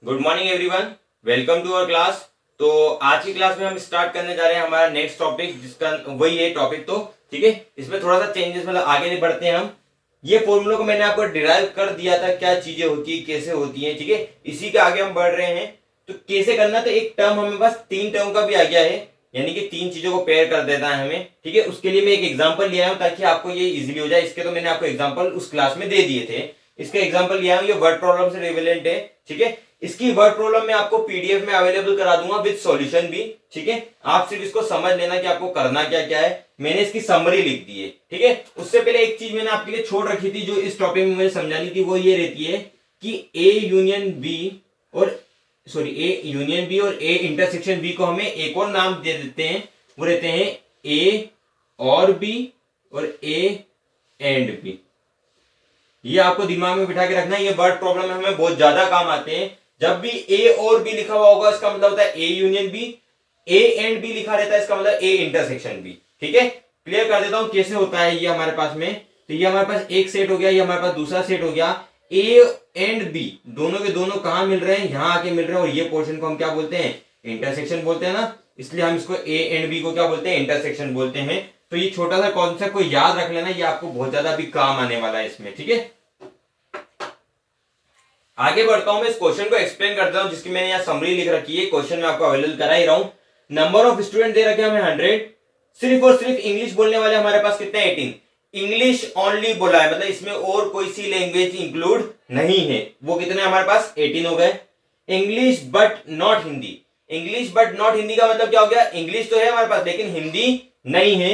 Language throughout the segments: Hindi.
Good morning everyone, welcome to our class. तो आज की क्लास में हम स्टार्ट करने जा रहे हैं हमारा नेक्स्ट टॉपिक, जिसका वही है टॉपिक। तो ठीक है, इसमें थोड़ा सा चेंजेस, मतलब आगे नहीं बढ़ते हैं हम। ये फॉर्मूलों को मैंने आपको डिराइव कर दिया था, क्या चीजें होती है, कैसे होती हैं, ठीक है। इसी के आगे हम बढ़ रहे हैं। तो कैसे करना, तो एक टर्म हमें बस 3 टर्म का भी आ गया है, यानी कि 3 चीजों को पेयर कर देता है हमें, ठीक है। उसके लिए मैं एक एग्जाम्पल लिया हूं ताकि आपको ये इजीली हो जाए। इसके तो मैंने आपको एग्जाम्पल उस क्लास में दे दिए थे। इसका एग्जाम्पल लिया हूं, ये वर्ड प्रॉब्लम से रिलेवेंट है, ठीक है। इसकी वर्ड प्रॉब्लम मैं आपको पीडीएफ में अवेलेबल करा दूंगा विद सॉल्यूशन भी, ठीक है। आप सिर्फ इसको समझ लेना कि आपको करना क्या क्या है। मैंने इसकी समरी लिख दी है, ठीक है। उससे पहले एक चीज मैंने आपके लिए छोड़ रखी थी जो इस टॉपिक में मुझे समझानी थी, वो ये रहती है कि ए यूनियन बी और ए इंटरसेक्शन बी को हमें एक और नाम दे देते हैं, वो रहते हैं ए और बी और ए एंड बी। ये आपको दिमाग में बिठा के रखना है। ये वर्ड प्रॉब्लम में हमें बहुत ज्यादा काम आते हैं। जब भी ए और बी लिखा हुआ होगा इसका मतलब होता है A union B, A and B लिखा रहता है इसका मतलब ए इंटरसेक्शन बी, ठीक है। क्लियर कर देता हूं कैसे होता है ये हमारे पास में। तो ये हमारे पास एक सेट हो गया, ये हमारे पास दूसरा सेट हो गया। ए एंड बी दोनों के दोनों कहां मिल रहे हैं, यहां आके मिल रहे हैं, और ये पोर्शन को हम क्या बोलते हैं, इंटरसेक्शन बोलते हैं ना। इसलिए हम इसको ए एंड बी को क्या बोलते हैं, इंटरसेक्शन बोलते हैं। तो ये छोटा सा कॉन्सेप्ट को याद रख लेना, ये आपको बहुत ज्यादा भी काम आने वाला है इसमें, ठीक है। आगे बढ़ता हूं, मैं इस क्वेश्चन को एक्सप्लेन करता हूं, जिसकी मैंने यहाँ समरी लिख रखी है। क्वेश्चन में आपको अवेलेबल करा ही रहा हूं। नंबर ऑफ स्टूडेंट दे रखे हमें 100, सिर्फ और सिर्फ इंग्लिश बोलने वाले हमारे पास कितने, 18। इंग्लिश ओनली बोला है, मतलब इसमें और कोई सी लैंग्वेज इंक्लूड नहीं है। वो कितने हमारे पास 18 हो गए। English but not Hindi, English but not Hindi का मतलब क्या हो गया, इंग्लिश तो है हमारे पास लेकिन हिंदी नहीं है।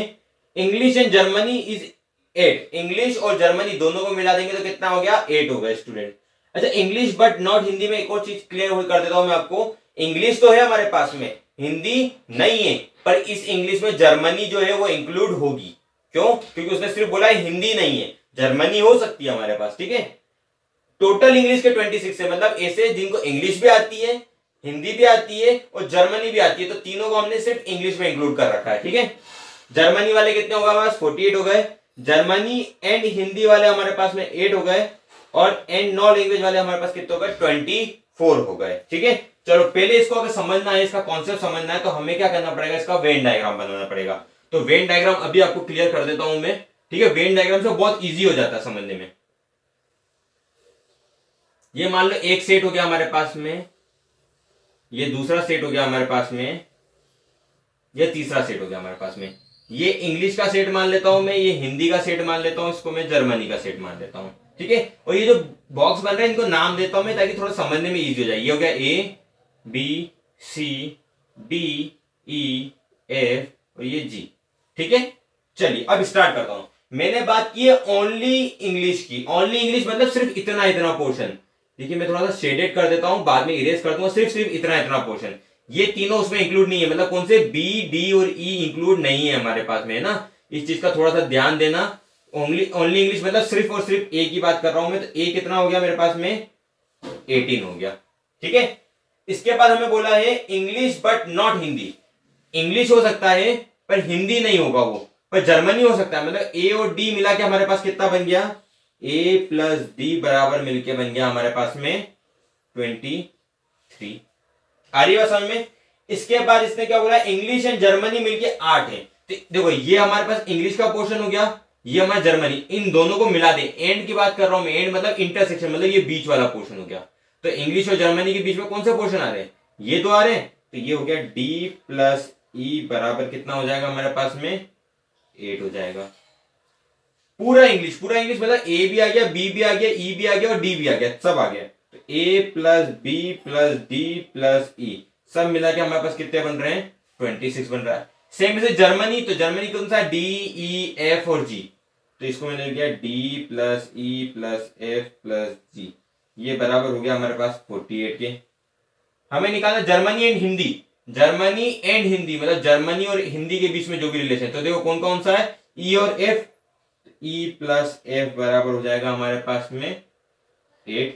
English and Germany is 8, English और जर्मनी दोनों को मिला देंगे तो कितना हो गया, 8 हो गया स्टूडेंट। अच्छा, इंग्लिश बट नॉट हिंदी में एक और चीज क्लियर कर देता हूं मैं आपको। इंग्लिश तो है हमारे पास में, हिंदी नहीं है, पर इस इंग्लिश में जर्मनी जो है वो इंक्लूड होगी। क्यों, क्योंकि उसने सिर्फ बोला है हिंदी नहीं है, जर्मनी हो सकती है हमारे पास, ठीक है। टोटल इंग्लिश के 26 है, मतलब ऐसे जिनको इंग्लिश भी आती है, हिंदी भी आती है और जर्मनी भी आती है, तो तीनों को हमने सिर्फ इंग्लिश में इंक्लूड कर रखा है, ठीक है। जर्मनी वाले कितने हो गए हमारे पास, 48 हो गए। जर्मनी एंड हिंदी वाले हमारे पास में 8 हो गए, और एंड नॉन लैंग्वेज वाले हमारे पास कितने हो गए, 24 हो गए, ठीक है। चलो, पहले इसको अगर समझना है, इसका कॉन्सेप्ट समझना है, तो हमें क्या करना पड़ेगा, इसका वेन डायग्राम बनाना पड़ेगा। तो वेन डायग्राम अभी आपको क्लियर कर देता हूं मैं, ठीक है। वेन डायग्राम से बहुत ईजी हो जाता है समझने में। ये मान लो एक सेट हो गया हमारे पास में, ये दूसरा सेट हो गया हमारे पास में, ये तीसरा सेट हो गया हमारे पास में। ये इंग्लिश का सेट मान लेता हूं मैं, ये हिंदी का सेट मान लेता हूं, इसको मैं जर्मनी का सेट मान लेता हूं, ठीक है। और ये जो बॉक्स बन रहे हैं इनको नाम देता हूं मैं ताकि थोड़ा समझने में इजी हो जाए। ये हो गया A B C D E F और ये जी, ठीक है। चलिए अब स्टार्ट करता हूं। मैंने बात की है ओनली इंग्लिश की। ओनली इंग्लिश मतलब सिर्फ इतना इतना पोर्शन। देखिए मैं थोड़ा सा शेडेड कर देता हूं, बाद में इरेज कर दूंगा। सिर्फ सिर्फ इतना इतना पोर्शन, ये तीनों उसमें इंक्लूड नहीं है। मतलब कौन से, बी डी और ई इंक्लूड नहीं है हमारे पास में, है ना। इस चीज का थोड़ा सा ध्यान देना। ओनली इंग्लिश मतलब सिर्फ और सिर्फ ए की बात कर रहा हूं मैं। तो ए कितना हो गया मेरे पास में, 18 हो गया, ठीक है। इसके बाद हमें बोला है English but not Hindi. English हो सकता है पर हिंदी नहीं होगा वो, पर जर्मनी हो सकता है। मतलब ए और डी मिला के हमारे पास कितना बन गया, ए प्लस डी बराबर मिलके बन गया हमारे पास में 23। आ रही बात समझ में। इसके बाद इसने क्या बोला, इंग्लिश एंड जर्मनी मिलके 8 है। तो देखो ये हमारे पास इंग्लिश का पोर्शन हो गया, ये हमारा जर्मनी, इन दोनों को मिला दे। एंड की बात कर रहा हूं मैं, एंड मतलब इंटरसेक्शन, मतलब ये बीच वाला पोर्शन हो गया। तो इंग्लिश और जर्मनी के बीच में कौन से पोर्शन आ रहे हैं, ये दो आ रहे हैं। तो ये हो गया डी प्लस ई बराबर कितना हो जाएगा हमारे पास में, 8 हो जाएगा। पूरा इंग्लिश मतलब ए भी आ गया, बी भी आ गया, ई भी आ गया और डी भी आ गया, सब आ गया। तो A plus B plus D plus E सब मिला के हमारे पास कितने बन रहे हैं, 26 बन रहा है। सेम से जर्मनी, तो जर्मनी कौन सा, डी ई एफ और जी। तो इसको मैंने लिख दिया D plus E plus F plus G, ये बराबर हो गया हमारे पास 48 के। हमें निकालना Germany and Hindi. Germany and Hindi मतलब जर्मनी और हिंदी के बीच में जो भी रिलेशन, तो देखो कौन कौन सा है, ई और एफ। ई प्लस एफ बराबर हो जाएगा हमारे पास में 8।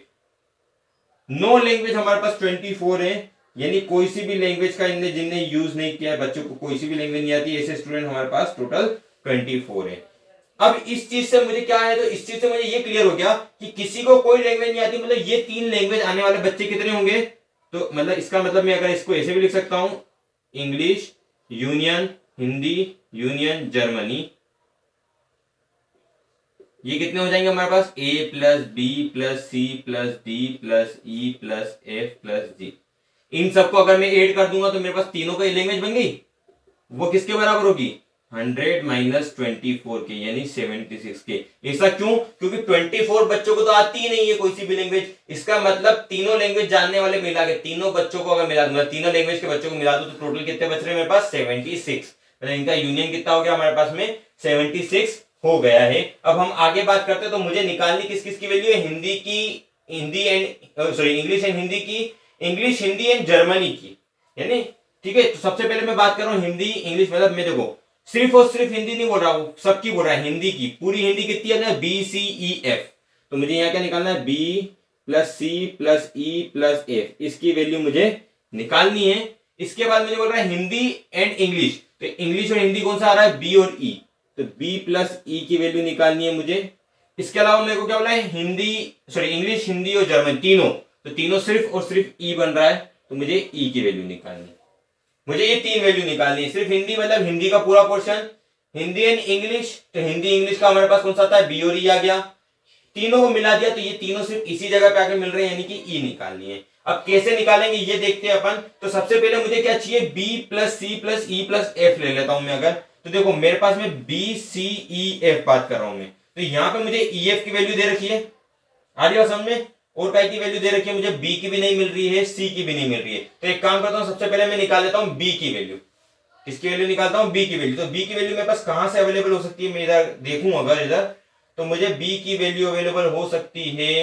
नो लैंग्वेज हमारे पास 24 है, यानी कोई सी भी लैंग्वेज का इनने जिनने यूज नहीं किया है, बच्चों को कोई सी भी लैंग्वेज नहीं आती, ऐसे स्टूडेंट हमारे पास टोटल 24 है। अब इस चीज से मुझे क्या है, तो इस चीज से मुझे ये क्लियर हो गया कि किसी को कोई लैंग्वेज नहीं आती, मतलब ये 3 लैंग्वेज आने वाले बच्चे कितने होंगे, तो मतलब इसका मतलब मैं अगर इसको ऐसे भी लिख सकता हूं, English union Hindi union Germany, ये कितने हो जाएंगे हमारे पास, A plus B plus C plus D plus E plus F plus G. इन सबको अगर मैं ऐड कर दूंगा तो मेरे पास तीनों का लैंग्वेज बन गई। वो किसके बराबर होगी, 100 माइनस 24 के, यानी 76 के। ऐसा क्यों, क्योंकि 24 बच्चों को तो आती ही नहीं है कोई सी भी लैंग्वेज। इसका मतलब तीनों लैंग्वेज जानने वाले मिला के, तीनों बच्चों को अगर मिला दूंगा, तीनों लैंग्वेज के बच्चों को मिला दूं तो टोटल कितने बच रहे हैं मेरे पास, 76। मतलब इनका यूनियन कितना हो गया हमारे पास में, 76 हो गया है। अब हम आगे बात करते हैं, तो मुझे निकालनी किस किस की वैल्यू है, हिंदी की, Hindi and sorry English and Hindi की, इंग्लिश हिंदी एंड जर्मनी की, यानी ठीक है। तो सबसे पहले मैं बात कर रहा हूं हिंदी इंग्लिश, मतलब मैं देखो सिर्फ और सिर्फ हिंदी नहीं बोल रहा हूं, सबकी बोल रहा है, हिंदी की पूरी हिंदी कितनी है ना, बी सी ई एफ। तो मुझे यहाँ क्या निकालना है, B plus C plus E plus F, इसकी वैल्यू मुझे निकालनी है। इसके बाद मुझे बोल रहा है हिंदी एंड इंग्लिश, तो इंग्लिश और हिंदी कौन सा आ रहा है, बी और ई, तो बी प्लस ई की वैल्यू निकालनी है मुझे। इसके अलावा मेरे को क्या बोला है, हिंदी सॉरी इंग्लिश हिंदी और जर्मन तीनों, तो तीनों सिर्फ और सिर्फ ई बन रहा है, तो मुझे ई की वैल्यू निकालनी है। मुझे ये तीन वैल्यू निकालनी है। सिर्फ हिंदी मतलब हिंदी का पूरा पोर्शन, हिंदी एंड इंग्लिश, तो हिंदी इंग्लिश का हमारे पास कौन सा आता है, बी और ई आ गया। तीनों को मिला दिया तो ये तीनों सिर्फ इसी जगह पे आके मिल रहे हैं, यानी कि ई निकालनी है। अब कैसे निकालेंगे ये देखते हैं अपन। तो सबसे पहले मुझे क्या चाहिए, B plus C plus E plus F ले लेता हूं मैं अगर। तो देखो मेरे पास में बी सी ई एफ बात कर रहा हूं मैं, तो यहाँ पे मुझे ई एफ की वैल्यू दे रखी है, आ रही है समझ में, और काय की वैल्यू दे रखी है मुझे, बी की भी नहीं मिल रही है, सी की भी नहीं मिल रही है। तो एक काम करता हूं, सबसे पहले मैं निकाल लेता हूं बी की वैल्यू। किसकी वैल्यू निकालता हूं, बी की वैल्यू। तो बी की वैल्यू मेरे पास कहां से अवेलेबल हो सकती है, मैं इधर देखूं अगर इधर, तो मुझे बी की वैल्यू अवेलेबल हो सकती है,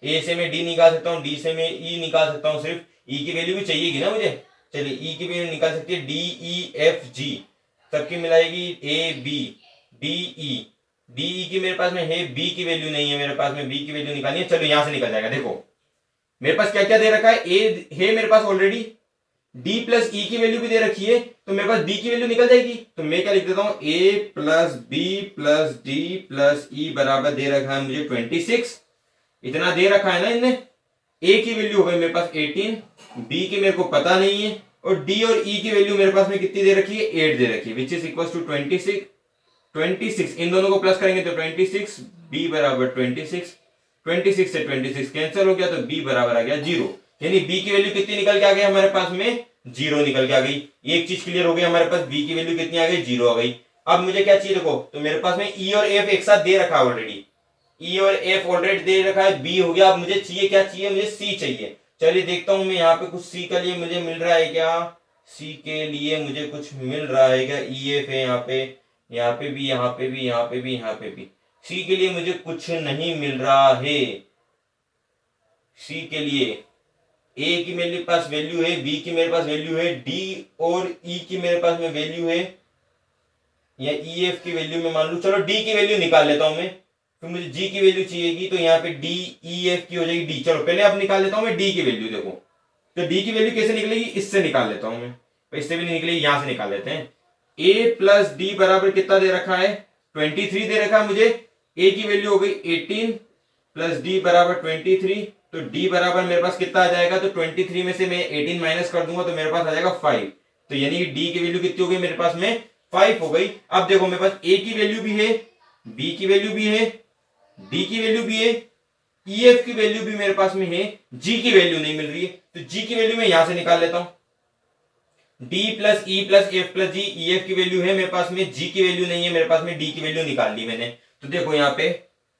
ए से मैं डी निकाल सकता हूं, डी से मैं ई निकाल सकता हूं, सिर्फ ई की वैल्यू भी चाहिएगी ना मुझे। चलिए ई की वैल्यू निकाल सकती है, डी ई एफ जी सबकी मिलाएगी, A B D E, D E की मेरे पास में है, बी की वैल्यू नहीं है मेरे पास में, बी की वैल्यू निकालनी है। चलो यहां से निकल जाएगा। देखो मेरे पास क्या क्या दे रखा है, ए है मेरे पास ऑलरेडी, डी प्लस ई की वैल्यू भी दे रखी है, तो मेरे पास बी की वैल्यू निकल जाएगी। तो मैं क्या लिख देता हूं, A plus B plus D plus E बराबर दे रखा है मुझे 26, इतना दे रखा है ना इनने। ए की वैल्यू हो गई मेरे पास 18, बी की मेरे को पता नहीं है, और डी और ई की वैल्यू मेरे पास में कितनी दे रखी है, 8 दे रखी है, विच इज इक्वल टू 26। इन दोनों को प्लस करेंगे तो 26, बी बराबर 26, 26 से 26 कैंसिल हो गया, तो बी बराबर आ गया 0, यानी बी की वैल्यू कितनी निकल के आ गई हमारे पास में, 0 निकल के आ गई। एक चीज क्लियर हो गई हमारे पास, बी की वैल्यू कितनी आ गई, 0 आ गई। अब मुझे क्या चाहिए, देखो तो मेरे पास में ई और एफ एक साथ दे रखा है ऑलरेडी, ई और एफ ऑलरेडी दे रखा है, बी हो गया। अब मुझे चाहिए क्या चाहिए, मुझे सी चाहिए। चलिए देखता हूं मैं यहाँ पे कुछ सी के लिए मुझे मिल रहा है क्या, सी के लिए मुझे कुछ मिल रहा है क्या, ई एफ है यहाँ पे, यहाँ पे भी, यहाँ पे भी, यहाँ पे भी, यहाँ पे भी। सी के लिए मुझे कुछ नहीं मिल रहा है। सी के लिए ए की मेरे पास वैल्यू है, बी की मेरे पास वैल्यू है, डी और ई की मेरे पास में वैल्यू है, या ई एफ की वैल्यू में मान लू, चलो डी की वैल्यू निकाल लेता हूं मैं, फिर मुझे जी की वैल्यू चाहिएगी, तो यहाँ पे डी ई एफ की हो जाएगी डी। चलो पहले अब निकाल लेता हूं मैं डी की वैल्यू। देखो तो डी की वैल्यू कैसे निकलेगी, इससे निकाल लेता हूं मैं, इससे भी नहीं निकलेगी, यहां से निकाल लेते हैं। ए प्लस डी बराबर कितना दे रखा है, 23 दे रखा है मुझे। ए की वैल्यू हो गई 18 प्लस डी बराबर 23, तो डी बराबर मेरे पास कितना आ जाएगा, तो 23 में से मैं 18 माइनस कर दूंगा तो मेरे पास आ जाएगा 5, तो यानी कि डी की वैल्यू कितनी हो गई मेरे पास में, 5 हो गई। अब देखो मेरे पास ए की वैल्यू भी है, बी की वैल्यू भी है, डी की वैल्यू भी है, ई एफ की वैल्यू भी मेरे पास में है, जी की वैल्यू नहीं मिल रही है, तो जी की वैल्यू मैं यहां से निकाल लेता हूं। D plus E plus F plus G, E F की वैल्यू है मेरे पास में, जी की वैल्यू नहीं है मेरे पास में, डी की वैल्यू निकाल ली मैंने। तो देखो यहाँ पे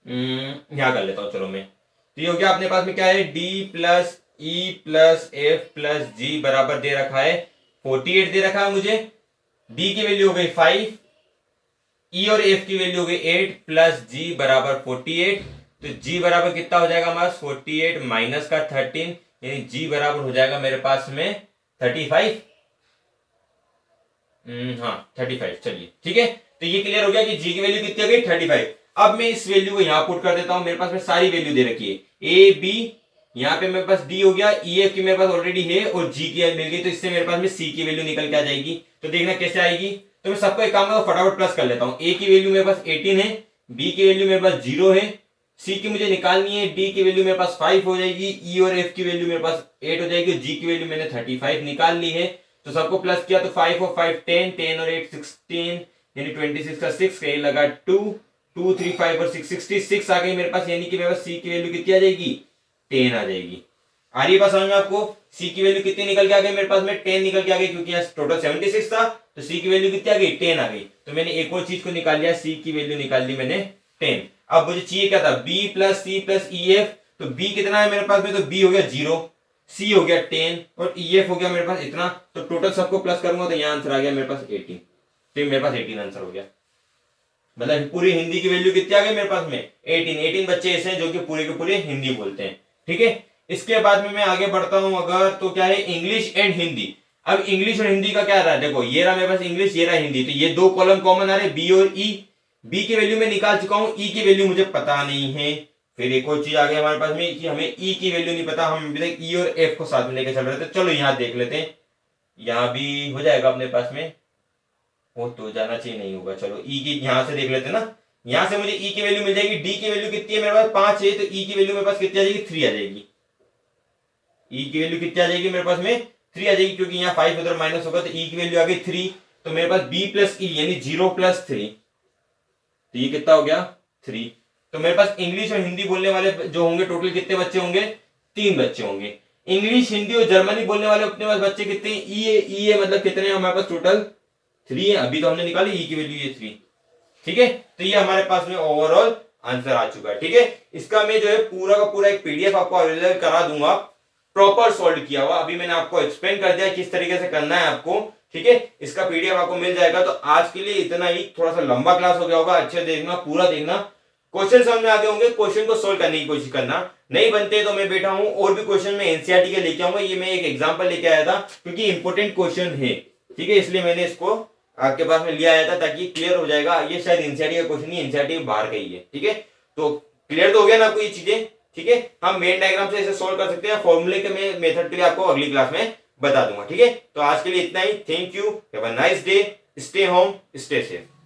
यहां कर लेता हूं, चलो मैं, तो ये हो गया अपने पास में क्या है, D plus E plus F plus G बराबर दे रखा है 48 दे रखा है मुझे। डी की वैल्यू हो गई 5, ई और एफ की वैल्यू हो गई 8 प्लस जी बराबर 48, तो जी बराबर कितना हो जाएगा हमारा 48 माइनस का 13, यानी जी बराबर हो जाएगा मेरे पास में 35। हाँ 35, चलिए ठीक है। तो ये क्लियर हो गया कि जी की वैल्यू कितनी हो गई 35। अब मैं इस वैल्यू को यहां पुट कर देता हूं, मेरे पास में सारी वैल्यू दे रखी है, ए बी, यहाँ पे मेरे पास डी हो गया, ई एफ की मेरे पास ऑलरेडी है, और जी की मिल गई, तो इससे मेरे पास में सी की वैल्यू निकल के आ जाएगी। तो देखना कैसे आएगी, तो मैं सबको एक काम करूं, फटाफट प्लस कर लेता हूं। ए की वैल्यू मेरे पास 18 है, बी की वैल्यू मेरे पास 0 है, सी की मुझे निकालनी है, डी की वैल्यू मेरे पास 5 हो जाएगी, ई और एफ की वैल्यू मेरे पास 8 हो जाएगी, जी की वैल्यू मैंने 35 निकाल ली है। तो सबको प्लस किया तो 5 और 5 10, 10 और 8 16, यानी 26 का 6 कहीं लगा 2, 2 3 5 और 6 66 आ गई मेरे पास, यानी कि मेरे पास सी की वैल्यू कितनी आ जाएगी, 10 आ जाएगी। आ रही है बात समझ में आपको? सी की वैल्यू कितनी निकल के आ गई मेरे पास में, 10 निकल के आ गई, क्योंकि यहाँ टोटल 76 था, तो सी की वैल्यू कितनी आ गई, 10 आ गई। तो मैंने एक और चीज को निकाल लिया, सी की वैल्यू निकाल ली मैंने 10। अब मुझे चाहिए क्या था, B plus C plus E F. तो बी कितना है मेरे पास में, तो बी हो गया 0, सी हो गया 10 और ई एफ हो गया मेरे पास इतना। तो टोटल सबको प्लस करूंगा तो यहाँ आंसर आ गया मेरे पास 18। तो मेरे पास 18 आंसर हो गया। मतलब पूरी हिंदी की वैल्यू कितनी आ गई मेरे पास में, 18 बच्चे ऐसे हैं जो कि पूरे के पूरे हिंदी बोलते हैं। ठीक है, इसके बाद में मैं आगे बढ़ता हूं अगर, तो क्या है, इंग्लिश एंड हिंदी। अब इंग्लिश और हिंदी का क्या रहा है, देखो ये रहा मेरे पास इंग्लिश, ये रहा हिंदी, तो ये दो कॉलम कॉमन आ रहे, बी और ई। बी की वैल्यू मैं निकाल चुका हूं, ई की वैल्यू मुझे पता नहीं है। फिर एक और चीज आ गई हमारे पास में कि हमें ई की वैल्यू नहीं पता, हम अभी तक ई और एफ को साथ में लेकर चल रहे थे। चलो यहां देख लेते हैं, यहां भी हो जाएगा अपने पास में, वो तो जाना चाहिए, नहीं होगा। चलो ई की यहां से देख लेते ना, यहां से मुझे ई की वैल्यू मिल जाएगी, डी की वैल्यू कितनी है मेरे पास 5 है, तो ई की वैल्यू मेरे पास कितनी आ जाएगी, 3 आ जाएगी। ई की वैल्यू कितनी आ जाएगी मेरे पास में, 3 आ जाएगी, क्योंकि यहाँ 5 उधर माइनस होगा, तो ई की वैल्यू आ गई 3। तो मेरे पास बी प्लस ई यानी 0 प्लस 3, तो ये कितना हो गया 3। तो मेरे पास इंग्लिश और हिंदी बोलने वाले जो होंगे टोटल कितने बच्चे होंगे, 3 बच्चे होंगे। इंग्लिश, हिंदी और जर्मनी बोलने वाले अपने पास बच्चे कितने, ई है मतलब कितने हमारे पास टोटल 3 है। अभी तो हमने निकाली ई की वैल्यू ये 3। ठीक है, तो ये हमारे पास में ओवरऑल आंसर आ चुका है। ठीक है, इसका मैं जो है पूरा का पूरा एक पीडीएफ आपको अवेलेबल करा दूंगा, प्रॉपर सॉल्व किया हुआ। अभी मैंने आपको एक्सप्लेन कर दिया किस तरीके से करना है आपको। ठीक है, इसका पीडीएफ आपको मिल जाएगा। तो आज के लिए इतना ही, थोड़ा सा लंबा क्लास हो गया होगा, अच्छे देखना, पूरा देखना, क्वेश्चन समझ में आ गए होंगे, क्वेश्चन को सोल्व करने की कोशिश करना। नहीं बनते तो मैं बैठा हूं और भी क्वेश्चन में एनसीईआरटी के लेके आऊंगा। ये मैं एक एग्जांपल लेके आया था क्योंकि इंपॉर्टेंट क्वेश्चन है। ठीक है, इसलिए मैंने इसको आपके पास में लिया आया था ताकि क्लियर हो जाएगा। ये शायद एनसीईआरटी का क्वेश्चन नहीं, एनसीईआरटी बाहर का ही है। ठीक है, तो क्लियर तो हो गया ना आपको ये चीजें। ठीक है, हम मेन डायग्राम से इसे सोल्व कर सकते हैं, फॉर्मूले के मैं मेथड के लिए आपको अगली क्लास में बता दूंगा। ठीक है, तो आज के लिए इतना ही। Thank you, have a nice day, stay home, stay safe.